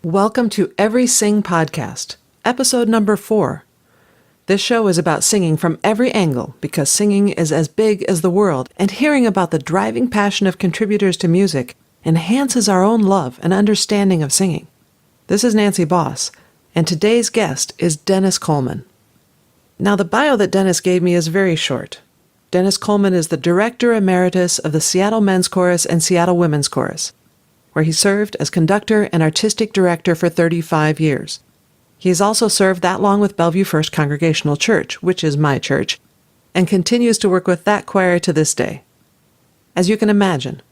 Welcome to Every Sing Podcast, episode number 4. This show is about singing from every angle because singing is as big as the world, and hearing about the driving passion of contributors to music enhances our own love and understanding of singing. This is Nancy Boss, and today's guest is Dennis Coleman. Now, the bio that Dennis gave me is very short. Dennis Coleman is the Director Emeritus of the Seattle Men's Chorus and Seattle Women's Chorus, where he served as conductor and artistic director for 35 years. He has also served that long with Bellevue First Congregation Church, which is my church, and continues to work with that choir to this day. As you can imagine,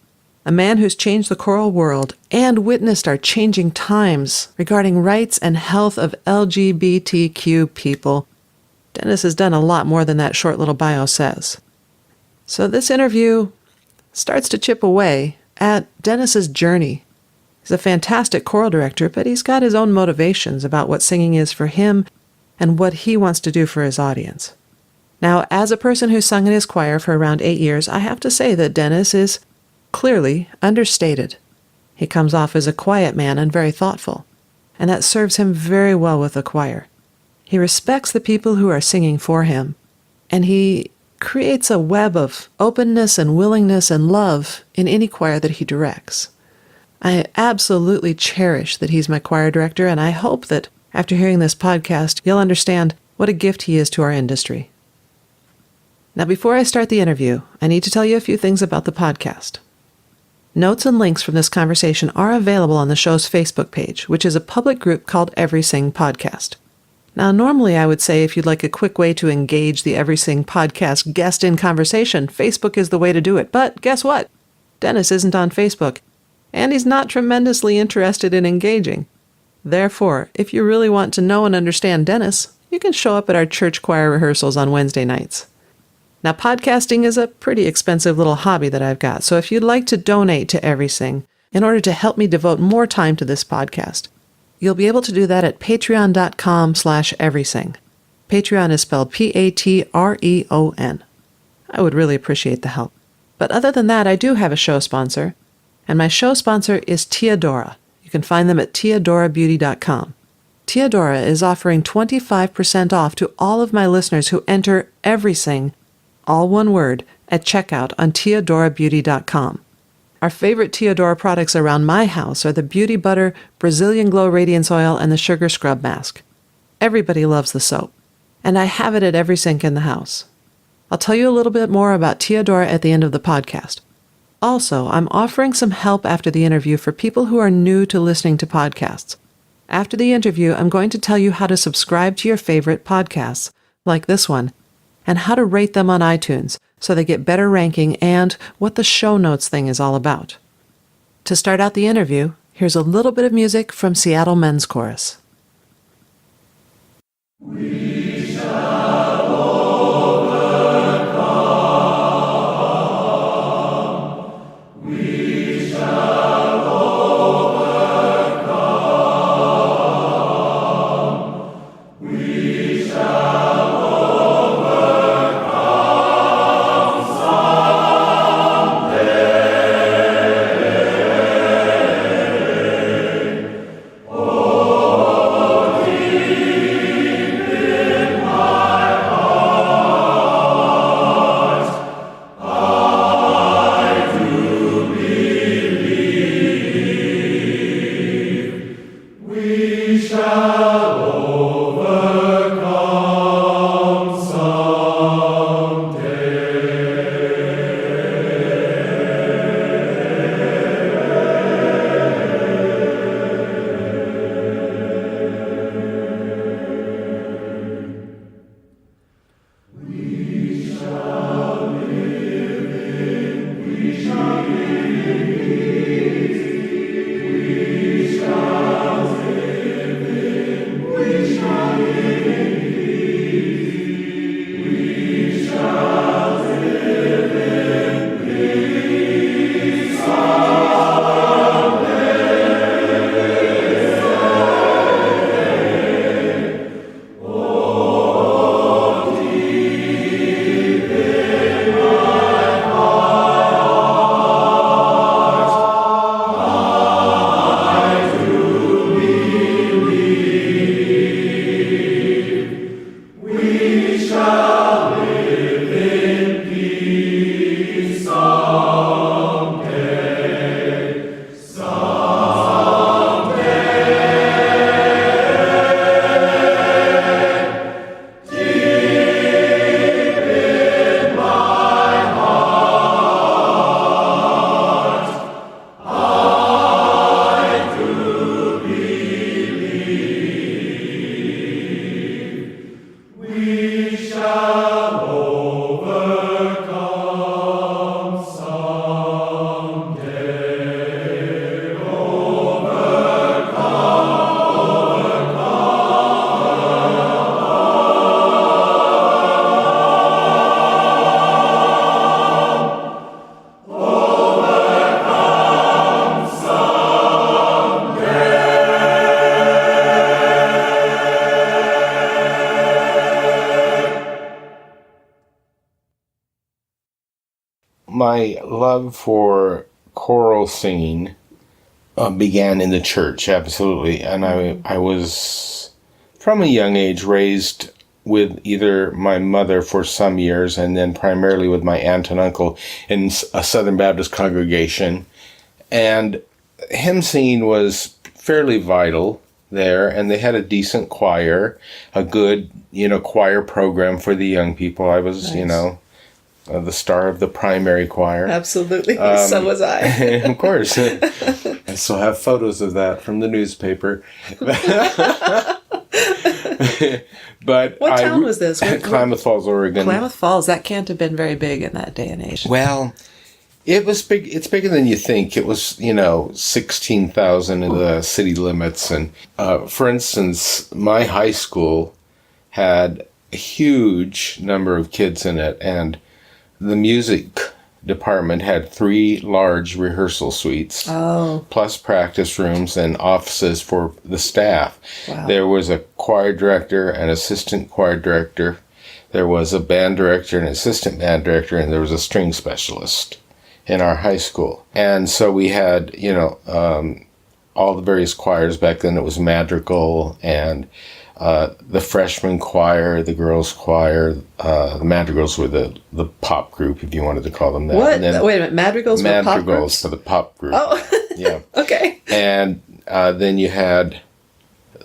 a man who's changed the choral world and witnessed our changing times regarding rights and health of LGBTQ people, Dennis has done a lot more than that short little bio says. So this interview starts to chip away at Dennis's journey. He's a fantastic choral director, but he's got his own motivations about what singing is for him and what he wants to do for his audience. Now, as a person who's sung in his choir for around 8 years, I have to say that Dennis is clearly understated. He comes off as a quiet man and very thoughtful, and that serves him very well with the choir. He respects the people who are singing for him, and he creates a web of openness and willingness and love in any choir that he directs. I absolutely cherish that he's my choir director, and I hope that after hearing this podcast, you'll understand what a gift he is to our industry. Now, before I start the interview, I need to tell you a few things about the podcast. Notes and links from this conversation are available on the show's Facebook page, which is a public group called Every Sing Podcast. Now, normally I would say if you'd like a quick way to engage the Every Sing Podcast guest in conversation, Facebook is the way to do it. But guess what? Dennis isn't on Facebook, and he's not tremendously interested in engaging. Therefore, if you really want to know and understand Dennis, you can show up at our church choir rehearsals on Wednesday nights. Now, podcasting is a pretty expensive little hobby that I've got, so if you'd like to donate to Every Sing in order to help me devote more time to this podcast, you'll be able to do that at patreon.com/everysing. Patreon is spelled Patreon. I would really appreciate the help. But other than that, I do have a show sponsor, and my show sponsor is Teodora. You can find them at teodorabeauty.com. Teodora is offering 25% off to all of my listeners who enter Every Sing, all one word, at checkout on teodorabeauty.com. Our favorite Teodora products around my house are the Beauty Butter, Brazilian Glow Radiance Oil, and the Sugar Scrub Mask. Everybody loves the soap, and I have it at every sink in the house. I'll tell you a little bit more about Teodora at the end of the podcast. Also, I'm offering some help after the interview for people who are new to listening to podcasts. After the interview, I'm going to tell you how to subscribe to your favorite podcasts, like this one, and how to rate them on iTunes so they get better ranking, and what the show notes thing is all about. To start out the interview, here's a little bit of music from Seattle Men's Chorus. We shall overcome. We shall overcome. We shall my love for choral singing began in the church, absolutely. And I was, from a young age, raised with either my mother for some years and then primarily with my aunt and uncle in a Southern Baptist congregation. And hymn singing was fairly vital there, and they had a decent choir, a good, choir program for the young people. I was, nice. The star of the primary choir. Absolutely. So was I. Of course. I still have photos of that from the newspaper. But what town was this? Klamath Falls, Oregon. Klamath Falls. That can't have been very big in that day and age. Well, it was big. It's bigger than you think. It was, 16,000 in the city limits. And for instance, my high school had a huge number of kids in it, and the music department had 3 large rehearsal suites, plus practice rooms and offices for the staff. Wow. There was a choir director, an assistant choir director, there was a band director, an assistant band director, and there was a string specialist in our high school. And so we had, all the various choirs. Back then it was madrigal and the freshman choir, the girls' choir. The madrigals were the pop group, if you wanted to call them that. What? Wait a minute, madrigals were pop groups? Madrigals for the pop group. Oh, yeah. Okay. And then you had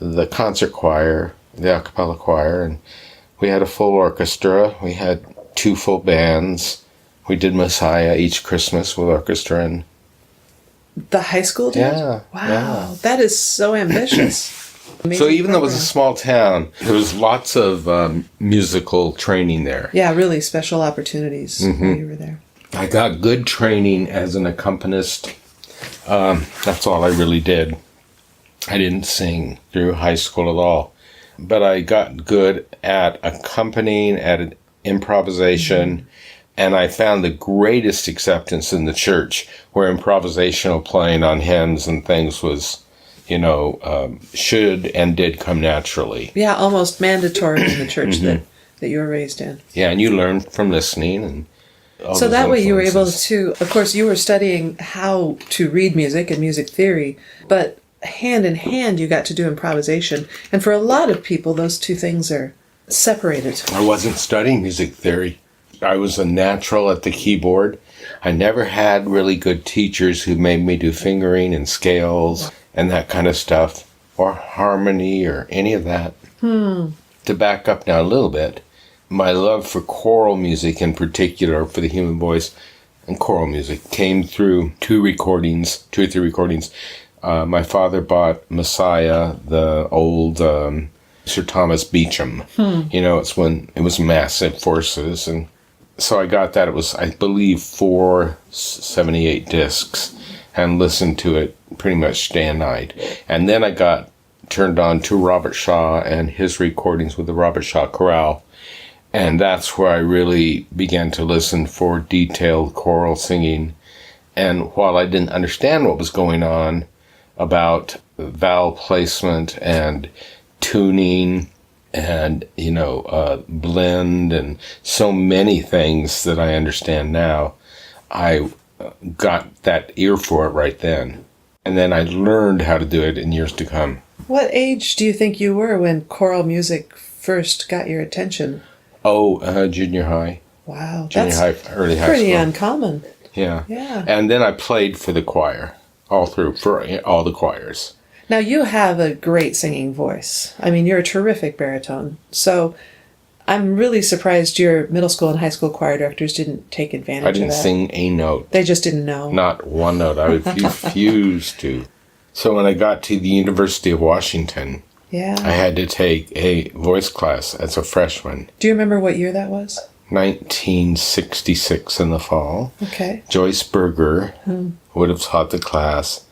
the concert choir, the a cappella choir, and we had a full orchestra. We had 2 full bands. We did Messiah each Christmas with orchestra. And the high school did? Yeah. Wow, yeah. That is so ambitious. So even though it was a small town, there was lots of musical training there. Yeah, really special opportunities while you were there. I got good training as an accompanist. That's all I really did. I didn't sing through high school at all. But I got good at accompanying, at improvisation, and I found the greatest acceptance in the church, where improvisational playing on hymns and things was, should and did come naturally. Yeah, almost mandatory in the church that you were raised in. Yeah, and you learned from listening. And so that way you were able to, of course, you were studying how to read music and music theory, but hand in hand you got to do improvisation. And for a lot of people, those two things are separated. I wasn't studying music theory. I was a natural at the keyboard. I never had really good teachers who made me do fingering and scales and that kind of stuff, or harmony or any of that. To back up now a little bit, my love for choral music in particular, for the human voice and choral music, came through 2 or 3 recordings. My father bought Messiah, the old Sir Thomas Beecham. It's when it was massive forces, and so I got that. It was, I believe, 478 discs, and listened to it pretty much day and night. And then I got turned on to Robert Shaw and his recordings with the Robert Shaw Chorale. And that's where I really began to listen for detailed choral singing. And while I didn't understand what was going on about vowel placement and tuning and, blend and so many things that I understand now, I got that ear for it right then. And then I learned how to do it in years to come. What age do you think you were when choral music first got your attention? Junior high. Wow. Junior high, early high school. Pretty uncommon. Yeah. Yeah. And then I played for the choir, all through, for all the choirs. Now, you have a great singing voice. I mean, you're a terrific baritone. So I'm really surprised your middle school and high school choir directors didn't take advantage of that. I didn't sing a note. They just didn't know. Not one note. I refused to. So when I got to the University of Washington, I had to take a voice class as a freshman. Do you remember what year that was? 1966 in the fall. Okay. Joyce Berger would have taught the class.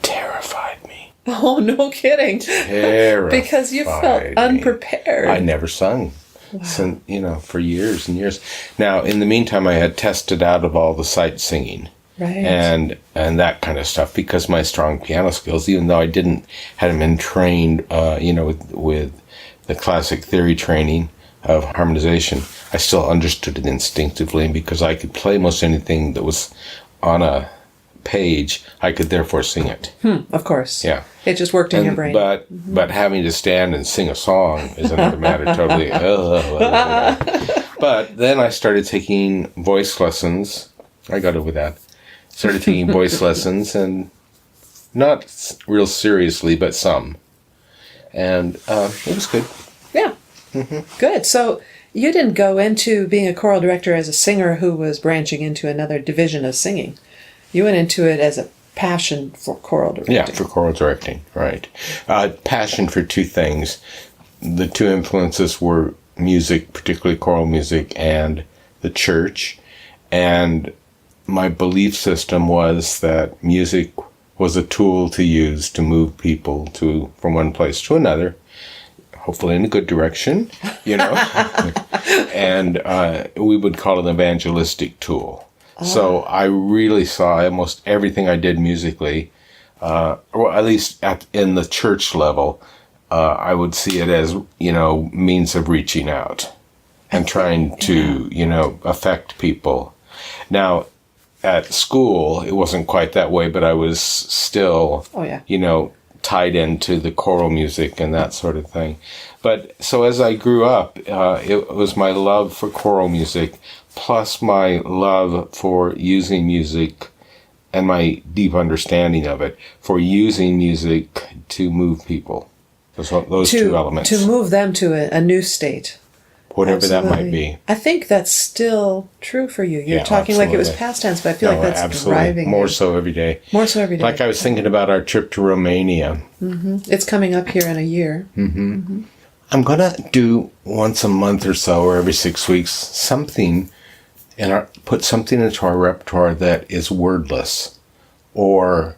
Terrified me. Oh, no kidding. Terrified because you felt unprepared. I never sung. Wow. So, for years and years. Now, in the meantime, I had tested out of all the sight singing. Right. And that kind of stuff, because my strong piano skills, even though I hadn't been trained, with the classic theory training, of harmonization, I still understood it instinctively, and because I could play most anything that was on a page, I could therefore sing it. Of course. Yeah. It just worked in your brain. But having to stand and sing a song is another matter totally. But then I started taking voice lessons. I got over that. Started taking voice lessons, and not real seriously, but some. And it was good. Yeah. Good. So you didn't go into being a choral director as a singer who was branching into another division of singing. You went into it as a passion for choral directing. Yeah, for choral directing, right. Passion for two things. The two influences were music, particularly choral music, and the church. And my belief system was that music was a tool to use to move people from one place to another, hopefully in a good direction, and we would call it an evangelistic tool. So I really saw almost everything I did musically, or at least in the church level, I would see it as, means of reaching out and trying to, affect people. Now, at school, it wasn't quite that way, but I was still, tied into the choral music and that sort of thing. But so as I grew up, it was my love for choral music, plus my love for using music and my deep understanding of it, for using music to move people. Those two elements. To move them to a new state. Whatever Absolutely. That might be. I think that's still true for you. You're talking like it was past tense, but I feel like that's driving More you. so every day. More so every day. Like I was thinking about our trip to Romania. It's coming up here in a year. I'm going to do once a month or so, or every 6 weeks, something, put something into our repertoire that is wordless, or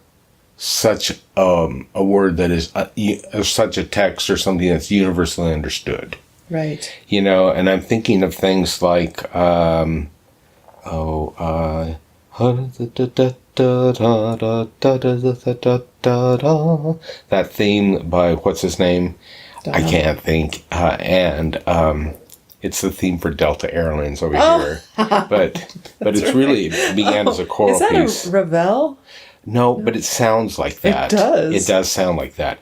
such a word that is such a text or something that's universally understood. Right. And I'm thinking of things like, that theme by, what's his name? I can't think. And it's the theme for Delta Airlines over here. But it's really, it began as a choral piece. Is that a Ravel? No, but it sounds like that. It does. It does sound like that.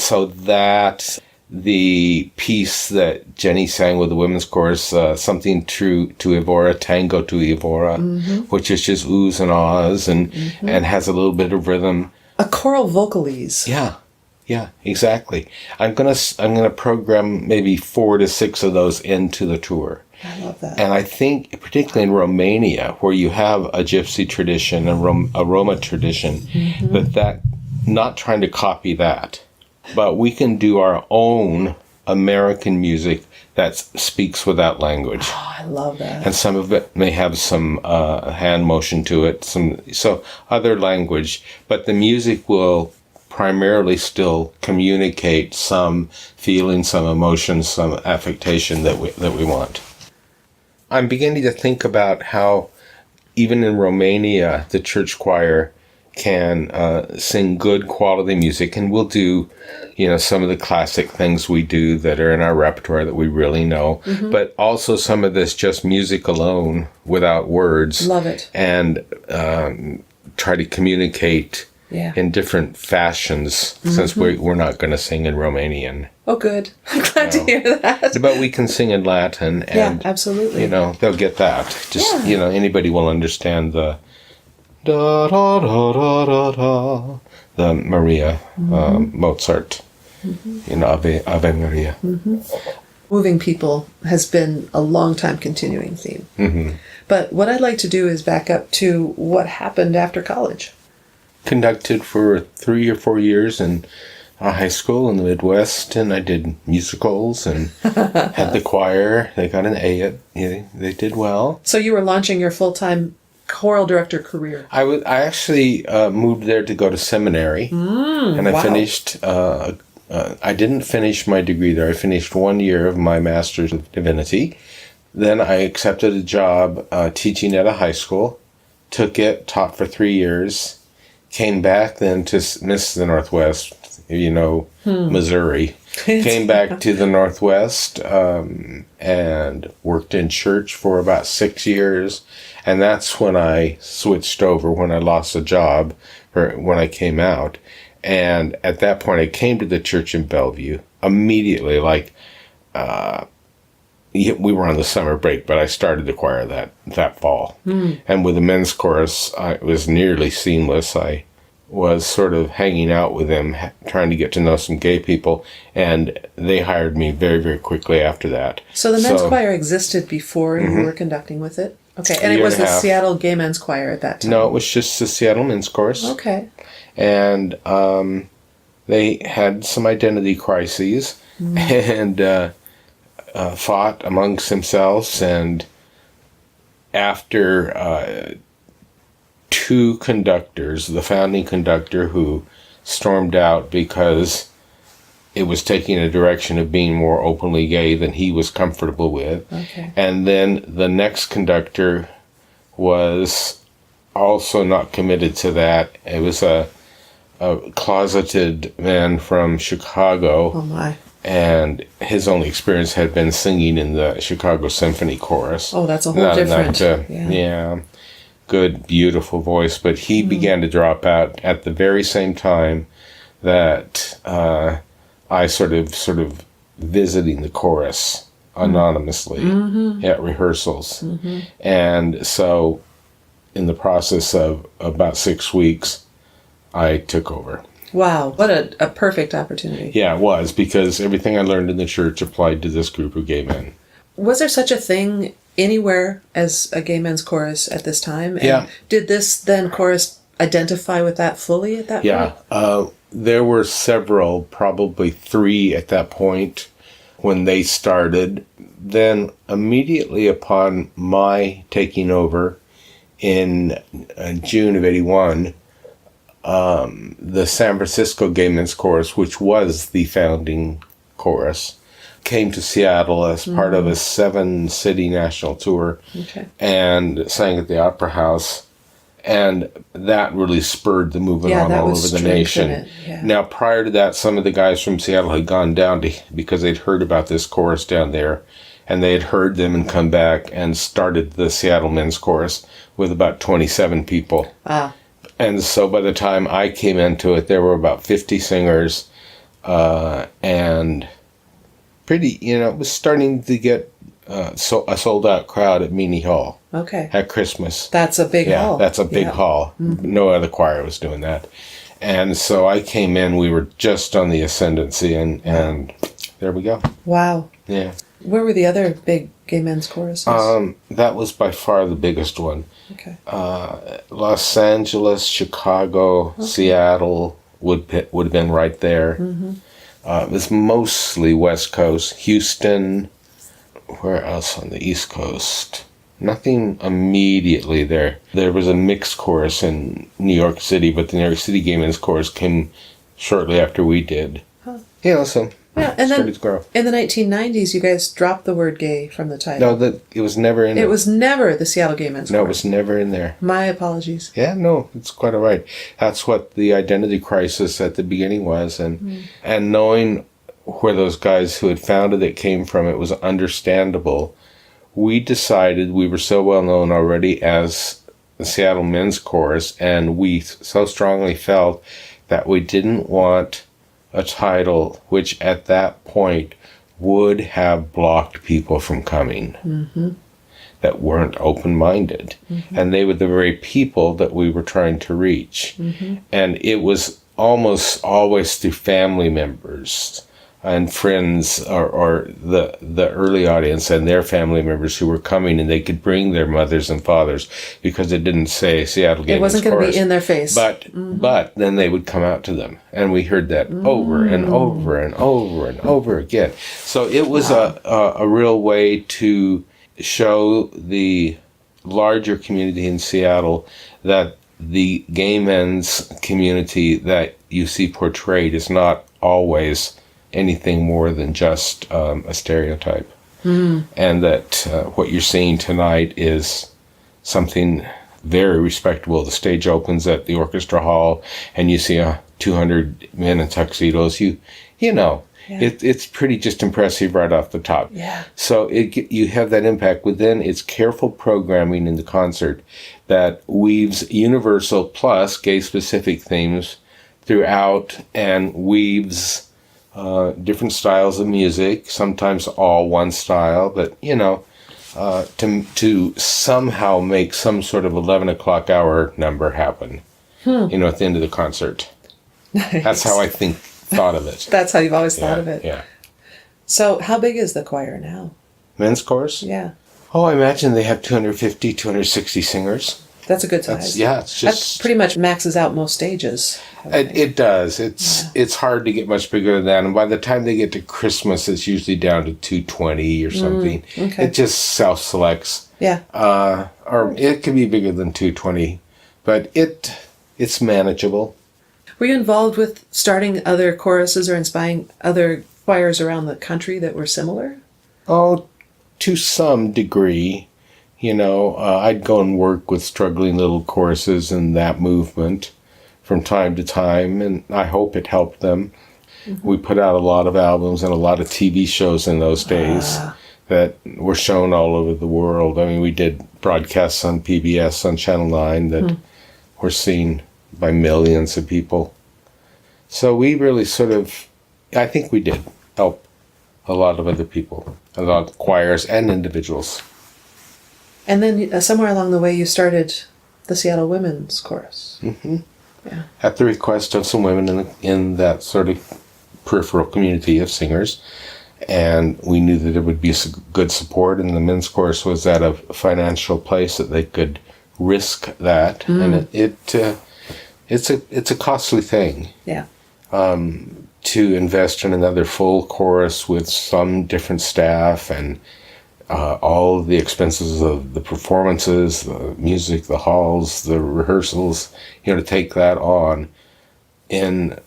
So that... The piece that Jenny sang with the women's chorus, something to Evora, Tango to Evora, which is just oohs and ahs and has a little bit of rhythm. A choral vocalese. Yeah, exactly. I'm gonna program maybe 4 to 6 of those into the tour. I love that. And I think, particularly in Romania, where you have a gypsy tradition, a Roma tradition, that not trying to copy that. But we can do our own American music that speaks without language. Oh, I love that. And some of it may have some hand motion to it, so other language. But the music will primarily still communicate some feeling, some emotion, some affectation that we want. I'm beginning to think about how even in Romania, the church choir can sing good quality music, and we'll do, some of the classic things we do that are in our repertoire that we really know, but also some of this just music alone without words. Love it. And try to communicate in different fashions, since we're not going to sing in Romanian. Oh, good. I'm glad to hear that. But we can sing in Latin, and absolutely. They'll get that. Just anybody will understand the da da da da da da, the Maria Mozart, Ave Maria. Moving people has been a long time continuing theme. But what I'd like to do is back up to what happened after college. Conducted for 3 or 4 years in a high school in the Midwest, and I did musicals and had the choir. They got an A at, they did well. So you were launching your full-time choral director career. I actually moved there to go to seminary, and I finished. I didn't finish my degree there. I finished 1 year of my Master's of Divinity. Then I accepted a job teaching at a high school. Took it, taught for 3 years. Came back then to Miss the Northwest Missouri. Came back to the Northwest and worked in church for about 6 years. And that's when I switched over, when I lost a job, or when I came out. And at that point, I came to the church in Bellevue immediately. We were on the summer break, but I started the choir that fall. And with the men's chorus, it was nearly seamless. I was sort of hanging out with them, trying to get to know some gay people, and they hired me very, very quickly after that. So the men's choir existed before you were conducting with it? Okay, and it was the Seattle Gay Men's Choir at that time? No, it was just the Seattle Men's Chorus. Okay. And they had some identity crises and fought amongst themselves, and after two conductors, the founding conductor who stormed out because it was taking a direction of being more openly gay than he was comfortable with. Okay. And then the next conductor was also not committed to that. It was a closeted man from Chicago. Oh my. And his only experience had been singing in the Chicago Symphony Chorus. Oh, that's a whole different. Yeah. Good, beautiful voice. But he began to drop out at the very same time that I sort of visiting the chorus anonymously at rehearsals. And so in the process of about 6 weeks, I took over. Wow, what a perfect opportunity. Yeah, it was, because everything I learned in the church applied to this group of gay men. Was there such a thing anywhere as a gay men's chorus at this time? And yeah. Did this then chorus identify with that fully at that point? Yeah, there were several, probably 3 at that point when they started. Then immediately upon my taking over in June of 81, the San Francisco Gay Men's Chorus, which was the founding chorus, came to Seattle as part of a 7-city national tour and sang at the Opera House. And that really spurred the movement on all over the nation. Yeah. Now, prior to that, some of the guys from Seattle had gone down because they'd heard about this chorus down there, and they had heard them and come back and started the Seattle Men's Chorus with about 27 people. And so by the time I came into it, there were about 50 singers, and pretty, it was starting to get a sold-out crowd at Meany Hall. Okay. At Christmas. That's a big hall. Yeah, that's a big hall. No other choir was doing that. And so I came in, we were just on the ascendancy, and there we go. Wow. Yeah. Where were the other big gay men's choruses? That was by far the biggest one. Okay. Los Angeles, Chicago, Seattle would have been right there. It was mostly West Coast. Houston, where else on the East Coast? Nothing immediately there. There was a mixed chorus in New York City, but the New York City Gay Men's Chorus came shortly after we did. So and then to grow. In the 1990s, you guys dropped the word gay from the title. No, it was never in there. It was never the Seattle Gay Men's Chorus. No, it was never in there. My apologies. Yeah, no, it's quite all right. That's what the identity crisis at the beginning was, and knowing where those guys who had founded it came from, it was understandable. We decided, we were so well known already as the Seattle Men's Chorus, and we so strongly felt that we didn't want a title which at that point would have blocked people from coming that weren't open-minded. And they were the very people that we were trying to reach. And it was almost always through family members and friends, or the early audience and their family members who were coming, and they could bring their mothers and fathers because it didn't say Seattle Gay Men's Chorus. It wasn't going to be in their face. But then they would come out to them, and we heard that over and over and over and over again. So it was a real way to show the larger community in Seattle that the gay men's community that you see portrayed is not always anything more than just a stereotype. And that what you're seeing tonight is something very respectable. The stage opens at the orchestra hall, and you see 200 men in tuxedos, you know, it's pretty just impressive right off the top. Yeah. So you have that impact. But then it's careful programming in the concert that weaves universal plus gay-specific themes throughout and weaves different styles of music, sometimes all one style, but, you know, to somehow make some sort of 11 o'clock hour number happen, you know, at the end of the concert. Nice. That's how I thought of it. That's how you've always thought of it. Yeah. So how big is the choir now? Men's chorus? Yeah. Oh, I imagine they have 250, 260 singers. That's a good size. It's just... That pretty much maxes out most stages. It does. It's hard to get much bigger than that. And by the time they get to Christmas, it's usually down to 220 or something. Okay. It just self-selects. Yeah. Or it can be bigger than 220. But it's manageable. Were you involved with starting other choruses or inspiring other choirs around the country that were similar? Oh, to some degree. You know, I'd go and work with struggling little choruses in that movement from time to time, and I hope it helped them. Mm-hmm. We put out a lot of albums and a lot of TV shows in those days that were shown all over the world. I mean, we did broadcasts on PBS, on Channel 9 that were seen by millions of people. So we really I think we did help a lot of other people, a lot of choirs and individuals. And then somewhere along the way, you started the Seattle Women's Chorus. Mm-hmm. Yeah. At the request of some women in that sort of peripheral community of singers. And we knew that there would be good support, and the men's chorus was at a financial place that they could risk that. And it's a costly thing. Yeah. To invest in another full chorus with some different staff and all of the expenses of the performances, the music, the halls, the rehearsals, you know, to take that on in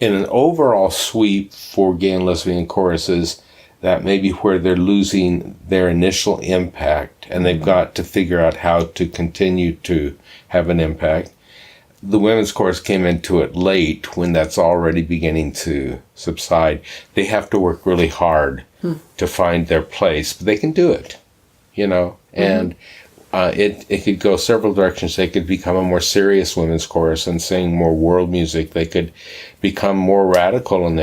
an overall sweep for gay and lesbian choruses, that may be where they're losing their initial impact, and they've got to figure out how to continue to have an impact. The women's chorus came into it late when that's already beginning to subside. They have to work really hard to find their place, but they can do it, you know, and it could go several directions. They could become a more serious women's chorus and sing more world music. They could become more radical in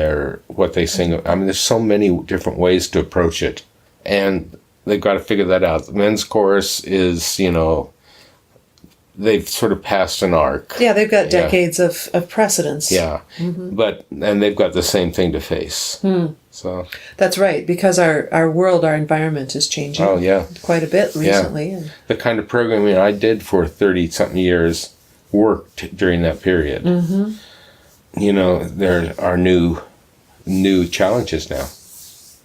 what they sing. I mean, there's so many different ways to approach it, and they've got to figure that out. The men's chorus is, you know, they've sort of passed an arc. Yeah, they've got decades of precedence. Yeah, and they've got the same thing to face. So that's right, because our world, our environment is changing. Oh, yeah. Quite a bit recently. Yeah. And the kind of programming I did for 30-something years worked during that period. You know, there are new challenges now.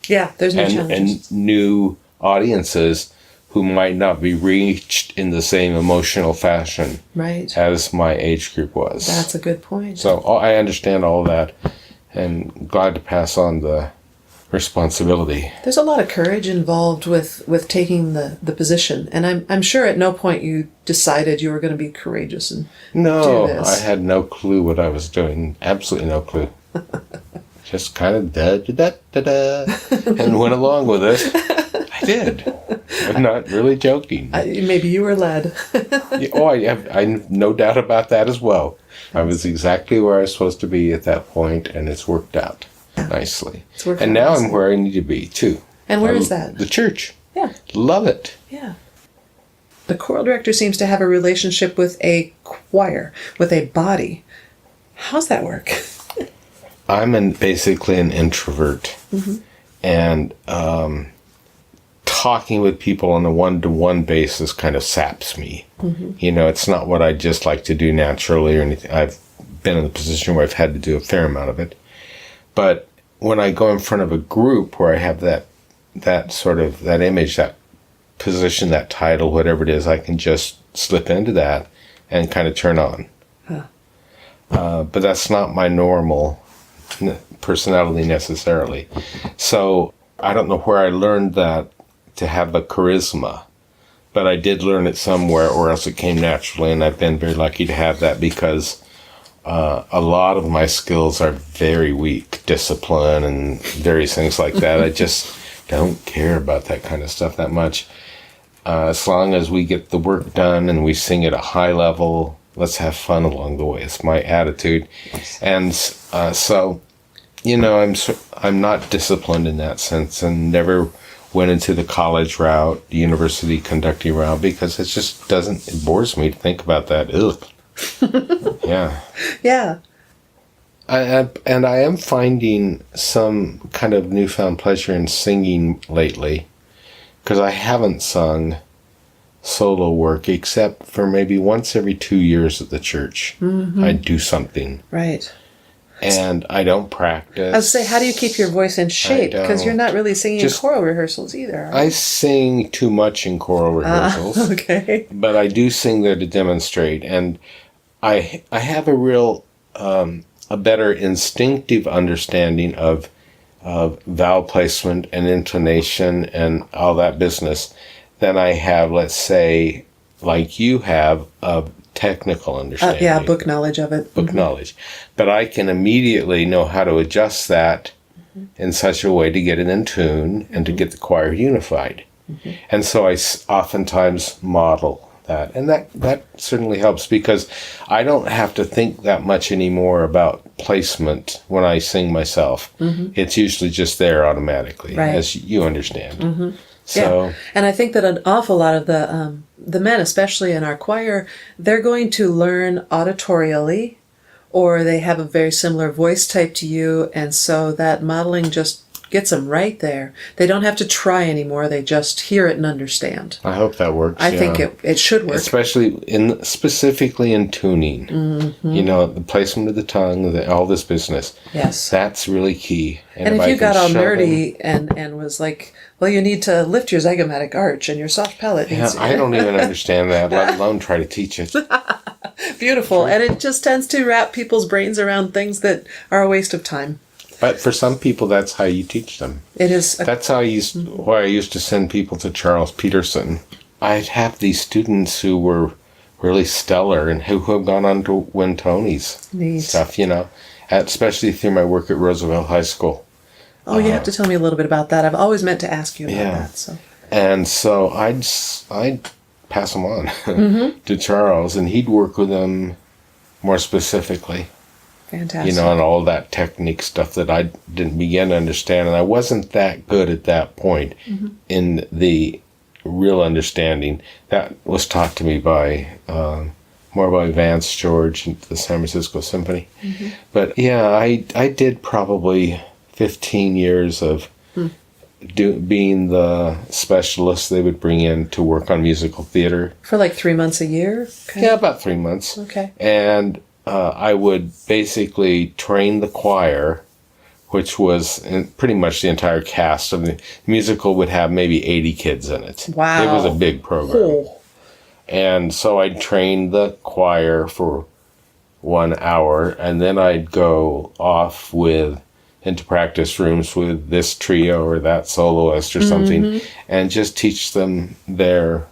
Yeah, there's new challenges. And new audiences who might not be reached in the same emotional fashion as my age group was. That's a good point. So I understand all that, and glad to pass on the responsibility. There's a lot of courage involved with taking the position, and I'm sure at no point you decided you were going to be courageous and do this. I had no clue what I was doing. Absolutely no clue. Just kind of da-da-da-da-da, and went along with it. I did. I'm not really joking. Maybe you were led. I have no doubt about that as well. I was exactly where I was supposed to be at that point, and it's worked out nicely. And now I'm where I need to be, too. And where is that? The church. Yeah. Love it. Yeah. The choral director seems to have a relationship with a choir, with a body. How's that work? I'm basically an introvert. And talking with people on a one-to-one basis kind of saps me. You know, it's not what I just like to do naturally or anything. I've been in a position where I've had to do a fair amount of it. But when I go in front of a group where I have that sort of, that image, that position, that title, whatever it is, I can just slip into that and kind of turn on. But that's not my normal personality necessarily. So I don't know where I learned that, to have a charisma, but I did learn it somewhere, or else it came naturally, and I've been very lucky to have that, because a lot of my skills are very weak, discipline and various things like that. I just don't care about that kind of stuff that much. As long as we get the work done and we sing at a high level, let's have fun along the way. It's my attitude. And so, I'm not disciplined in that sense, and never went into the college route, the university conducting route, because it bores me to think about that. Ugh. Yeah. Yeah. I am finding some kind of newfound pleasure in singing lately, because I haven't sung solo work except for maybe once every 2 years at the church. Mm-hmm. I do something. Right. And I don't practice. I was say, how do you keep your voice in shape? Because you're not really singing in choral rehearsals either. Right? I sing too much in choral rehearsals. Okay. But I do sing there to demonstrate. And I have a real, a better instinctive understanding of vowel placement and intonation and all that business than I have, let's say, like you have, of technical understanding. Book knowledge of it. Book knowledge. But I can immediately know how to adjust that in such a way to get it in tune and to get the choir unified. Mm-hmm. And so I oftentimes model that. And that certainly helps, because I don't have to think that much anymore about placement when I sing myself. Mm-hmm. It's usually just there automatically, as you understand. Mm-hmm. So, yeah. And I think that an awful lot of the men, especially in our choir, they're going to learn auditorially, or they have a very similar voice type to you, and so that modeling just gets them right there. They don't have to try anymore. They just hear it and understand. I hope that works. I think it should work. Especially specifically in tuning. Mm-hmm. The placement of the tongue, all this business. Yes. That's really key. And if you got all nerdy and was like, well, you need to lift your zygomatic arch and your soft palate. Yeah, I don't even understand that, let alone try to teach it. Beautiful. And it just tends to wrap people's brains around things that are a waste of time. But for some people, that's how you teach them. It is. That's how why I used to send people to Charles Peterson. I'd have these students who were really stellar and who have gone on to win Tonys. Neat. Stuff, especially through my work at Roosevelt High School. Oh, you have to tell me a little bit about that. I've always meant to ask you about that. So. And so I'd pass them on to Charles, and he'd work with them more specifically. Fantastic. And all that technique stuff that I didn't begin to understand. And I wasn't that good at that point in the real understanding. That was taught to me by more by Vance George and the San Francisco Symphony. Mm-hmm. But yeah, I did probably 15 years of being the specialist they would bring in to work on musical theater. For like 3 months a year? Okay. Yeah, about 3 months. Okay. And I would basically train the choir, which was pretty much the entire cast of the musical would have maybe 80 kids in it. Wow. It was a big program. Cool. And so I'd train the choir for 1 hour, and then I'd go off into practice rooms with this trio or that soloist or something, and just teach them their...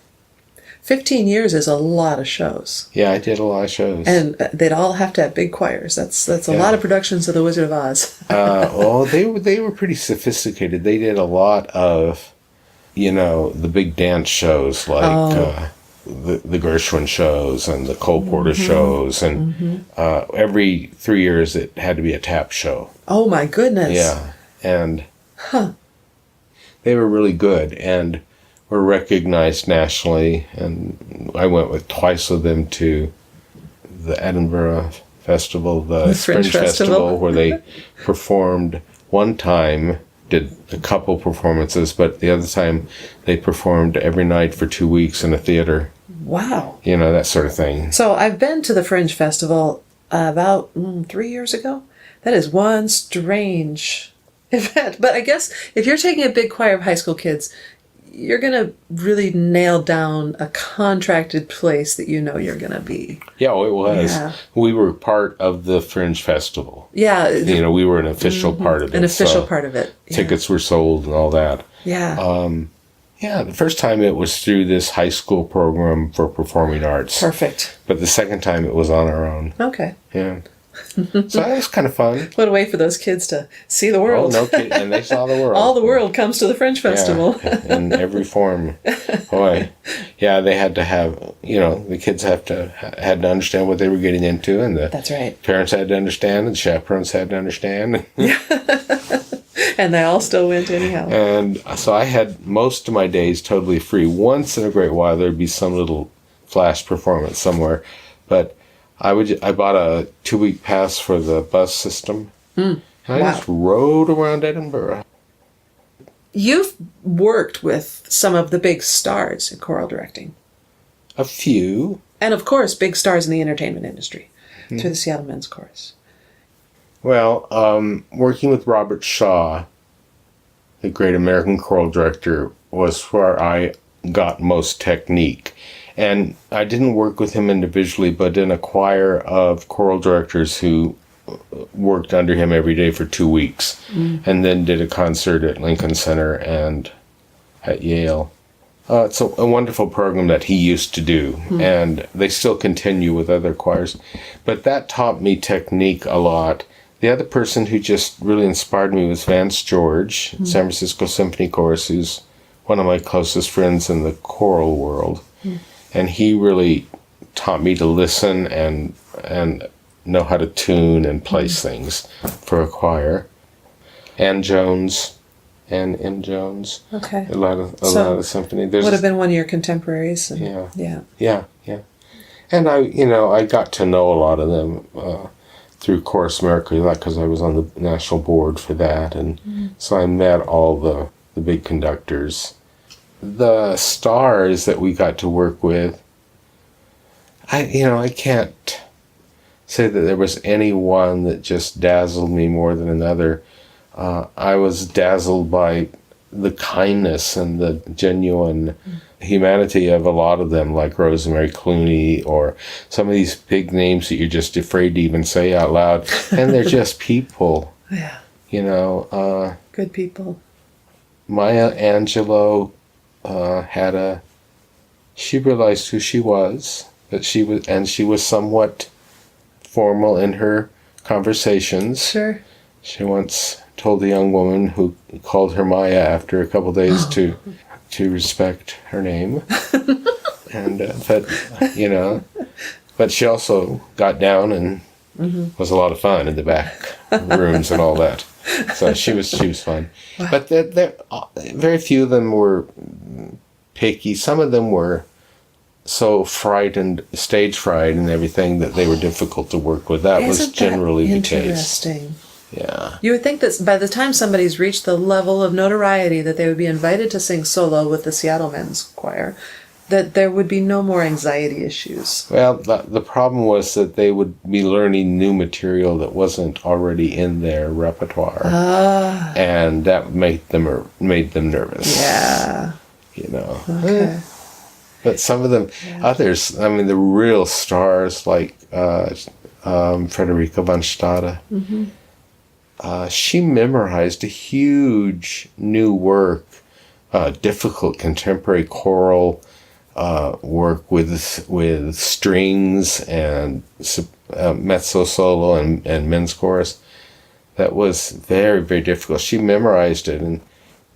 15 years is a lot of shows. Yeah, I did a lot of shows. And they'd all have to have big choirs. That's a lot of productions of The Wizard of Oz. Well, they were pretty sophisticated. They did a lot of, the big dance shows like the Gershwin shows and the Cole Porter shows. And every 3 years it had to be a tap show. Oh, my goodness. Yeah. And they were really good and were recognized nationally, and I went twice with them to the Edinburgh Festival, the Fringe Festival, where they performed. One time, did a couple performances, but the other time they performed every night for 2 weeks in a theater. Wow. That sort of thing. So I've been to the Fringe Festival about 3 years ago. That is one strange event. But I guess if you're taking a big choir of high school kids, you're going to really nail down a contracted place that you're going to be. Yeah, it was. Yeah. We were part of the Fringe Festival. Yeah. We were an official part of it. An official part of it. Yeah. Tickets were sold and all that. Yeah. The first time it was through this high school program for performing arts. Perfect. But the second time it was on our own. Okay. Yeah. So that was kind of fun. What a way for those kids to see the world. Oh, no kidding. And they saw the world. All the world comes to the French Festival. Yeah, in every form. Boy. Yeah, they had to have, the kids had to understand what they were getting into, and the That's right. parents had to understand, and the chaperones had to understand. And they all still went anyhow. And so I had most of my days totally free. Once in a great while, there'd be some little flash performance somewhere. But I bought a 2-week pass for the bus system. And I just rode around Edinburgh. You've worked with some of the big stars in choral directing. A few. And of course, big stars in the entertainment industry through the Seattle Men's Chorus. Well, working with Robert Shaw, the great American choral director, was where I got most technique. And I didn't work with him individually, but in a choir of choral directors who worked under him every day for 2 weeks, and then did a concert at Lincoln Center and at Yale. It's a wonderful program that he used to do, and they still continue with other choirs. But that taught me technique a lot. The other person who just really inspired me was Vance George, San Francisco Symphony Chorus, who's one of my closest friends in the choral world. And he really taught me to listen and know how to tune and place things for a choir. Ann Jones, Ann M. Jones. Okay. A lot of symphony. Would have been one of your contemporaries. And, Yeah. And I got to know a lot of them through Chorus America, because I was on the national board for that, and so I met all the big conductors. The stars that we got to work with, I can't say that there was any one that just dazzled me more than another. I was dazzled by the kindness and the genuine humanity of a lot of them, like Rosemary Clooney, or some of these big names that you're just afraid to even say out loud. And they're just people. Yeah. Good people. Maya Angelou she realized who she was, but she was somewhat formal in her conversations. Sure. She once told a young woman who called her Maya after a couple of days to respect her name. And but she also got down and was a lot of fun in the back rooms and all that. So she was fun. Wow. But very few of them were picky. Some of them were so frightened, stage fright and everything, that they were difficult to work with. That was generally the case. Interesting. Yeah. You would think that by the time somebody's reached the level of notoriety that they would be invited to sing solo with the Seattle Men's Choir, that there would be no more anxiety issues. Well, the problem was that they would be learning new material that wasn't already in their repertoire. And that made them nervous. Yeah. Okay. But some of them, others, the real stars like Frederica von Stade, she memorized a huge new work, difficult contemporary choral work with strings and mezzo solo and men's chorus. That was very, very difficult. She memorized it, and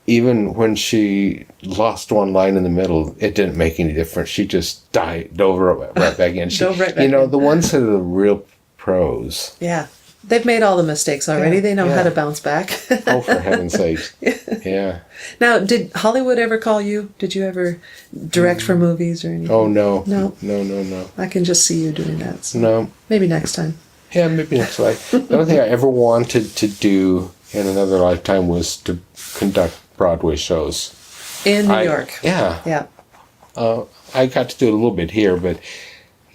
even when she lost one line in the middle, it didn't make any difference. She just dove right back in. The ones that are the real pros. Yeah. They've made all the mistakes already. They know how to bounce back. Oh, for heaven's sakes. Yeah. Now, did Hollywood ever call you? Did you ever direct for movies or anything? Oh, no. No? No. I can just see you doing that. So no. Maybe next time. Yeah, maybe next life. The only thing I ever wanted to do in another lifetime was to conduct Broadway shows. In New York. Yeah. Yeah. I got to do it a little bit here, but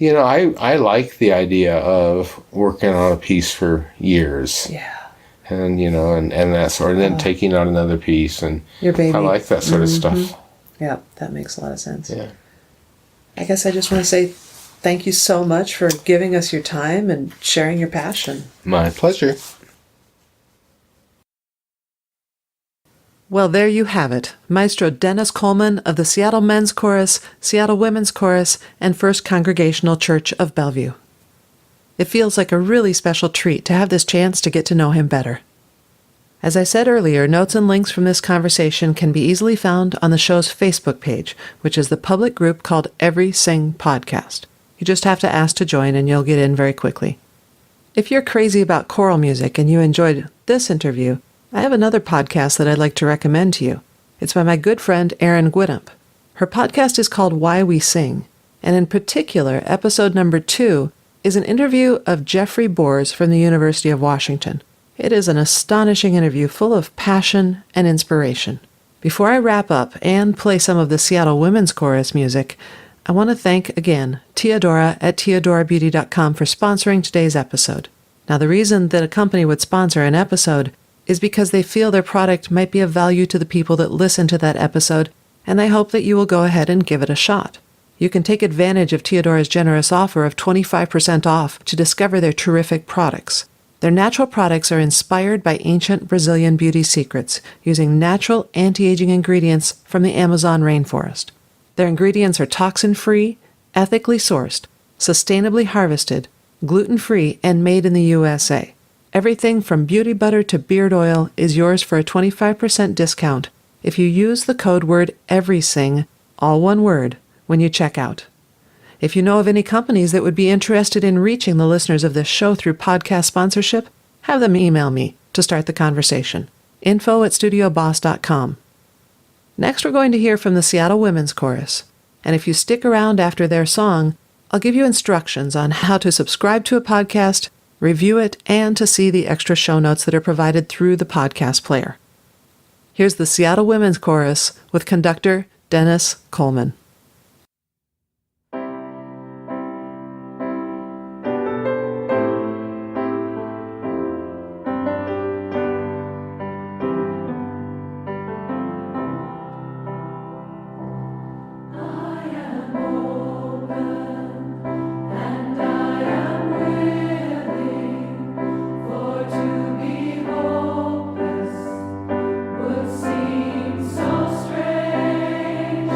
I like the idea of working on a piece for years. Yeah. And, and that sort of, then taking on another piece. And your baby. I like that sort of stuff. Yeah, that makes a lot of sense. Yeah. I guess I just want to say thank you so much for giving us your time and sharing your passion. My pleasure. Well, there you have it. Maestro Dennis Coleman of the Seattle Men's Chorus, Seattle Women's Chorus, and First Congregational Church of Bellevue. It feels like a really special treat to have this chance to get to know him better. As I said earlier, notes and links from this conversation can be easily found on the show's Facebook page, which is the public group called Every Sing Podcast. You just have to ask to join and you'll get in very quickly. If you're crazy about choral music and you enjoyed this interview, I have another podcast that I'd like to recommend to you. It's by my good friend Erin Gwidump. Her podcast is called Why We Sing, and in particular, episode number 2 is an interview of Jeffrey Boers from the University of Washington. It is an astonishing interview full of passion and inspiration. Before I wrap up and play some of the Seattle Women's Chorus music, I want to thank again Teodora at teodorabeauty.com for sponsoring today's episode. Now, the reason that a company would sponsor an episode is because they feel their product might be of value to the people that listen to that episode, and they hope that you will go ahead and give it a shot. You can take advantage of Teodora's generous offer of 25% off to discover their terrific products. Their natural products are inspired by ancient Brazilian beauty secrets using natural anti-aging ingredients from the Amazon rainforest. Their ingredients are toxin-free, ethically sourced, sustainably harvested, gluten-free, and made in the USA. Everything from beauty butter to beard oil is yours for a 25% discount if you use the code word EVERYSING, all one word, when you check out. If you know of any companies that would be interested in reaching the listeners of this show through podcast sponsorship, have them email me to start the conversation. info@studioboss.com. Next, we're going to hear from the Seattle Women's Chorus. And if you stick around after their song, I'll give you instructions on how to subscribe to a podcast, review it, and to see the extra show notes that are provided through the podcast player. Here's the Seattle Women's Chorus with conductor Dennis Coleman. Would seem so strange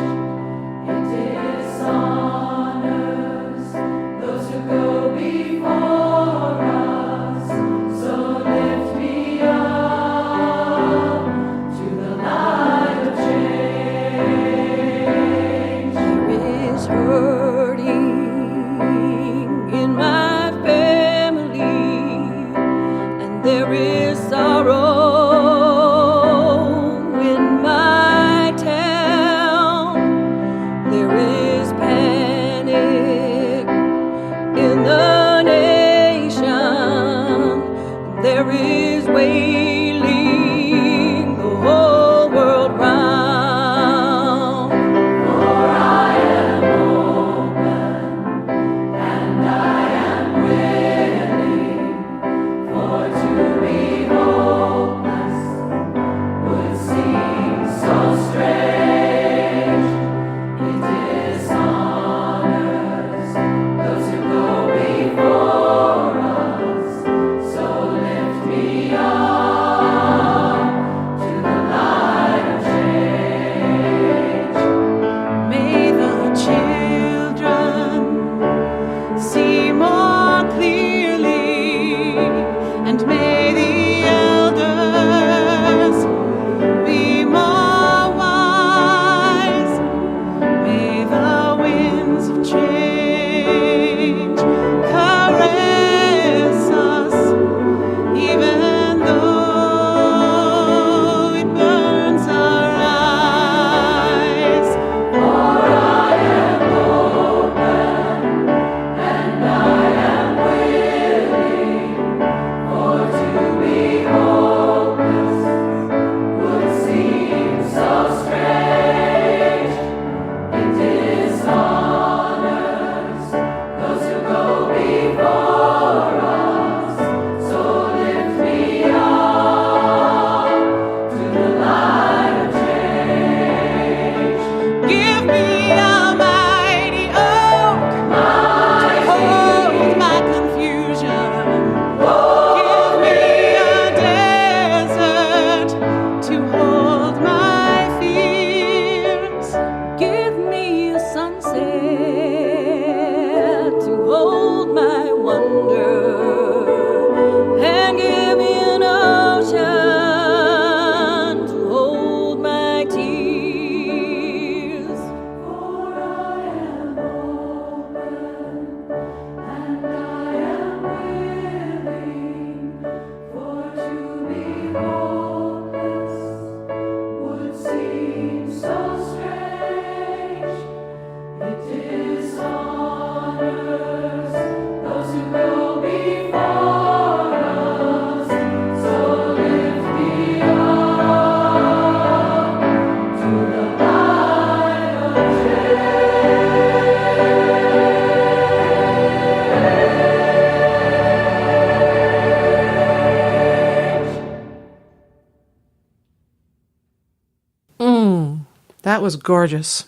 That was gorgeous.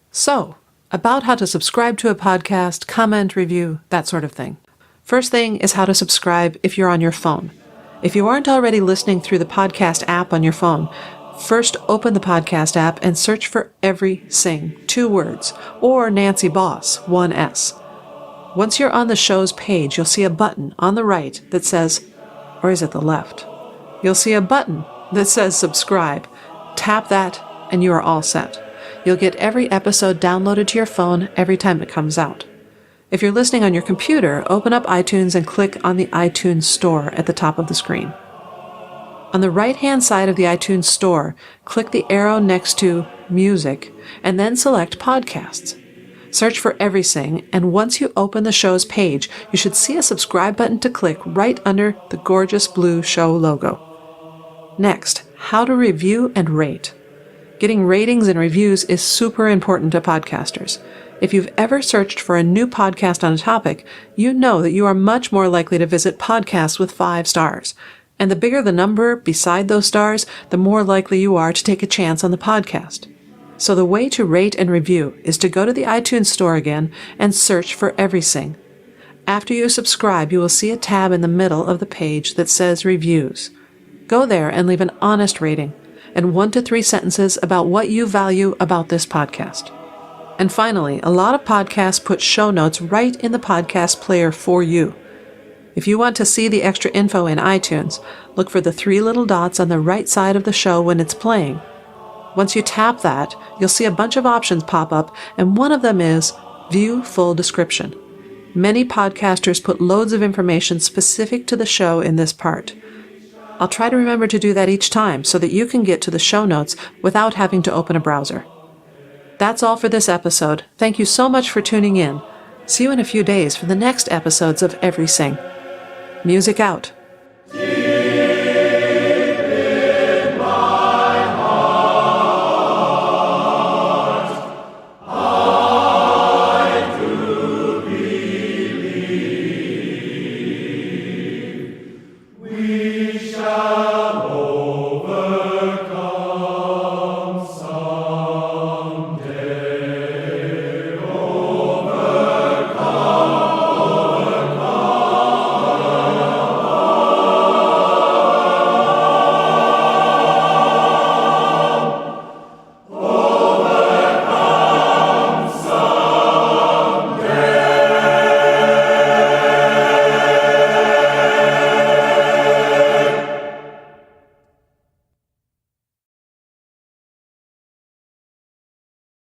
So, about how to subscribe to a podcast, comment, review, that sort of thing. First thing is how to subscribe if you're on your phone. If you aren't already listening through the podcast app on your phone, first open the podcast app and search for Every Sing, 2 words, or Nancy Boss, 1 S. Once you're on the show's page, you'll see a button on the right that says, or is it the left? You'll see a button that says subscribe. Tap that and you are all set. You'll get every episode downloaded to your phone every time it comes out. If you're listening on your computer, open up iTunes and click on the iTunes Store at the top of the screen. On the right-hand side of the iTunes Store, click the arrow next to Music, and then select Podcasts. Search for Every Sing, and once you open the show's page, you should see a subscribe button to click right under the gorgeous blue show logo. Next, how to review and rate. Getting ratings and reviews is super important to podcasters. If you've ever searched for a new podcast on a topic, you know that you are much more likely to visit podcasts with 5 stars. And the bigger the number beside those stars, the more likely you are to take a chance on the podcast. So the way to rate and review is to go to the iTunes Store again and search for Every Sing. After you subscribe, you will see a tab in the middle of the page that says Reviews. Go there and leave an honest rating and 1 to 3 sentences about what you value about this podcast. And finally, a lot of podcasts put show notes right in the podcast player for you. If you want to see the extra info in iTunes, look for the 3 little dots on the right side of the show when it's playing. Once you tap that, you'll see a bunch of options pop up, and one of them is View Full Description. Many podcasters put loads of information specific to the show in this part. I'll try to remember to do that each time so that you can get to the show notes without having to open a browser. That's all for this episode. Thank you so much for tuning in. See you in a few days for the next episodes of Every Sing. Music out.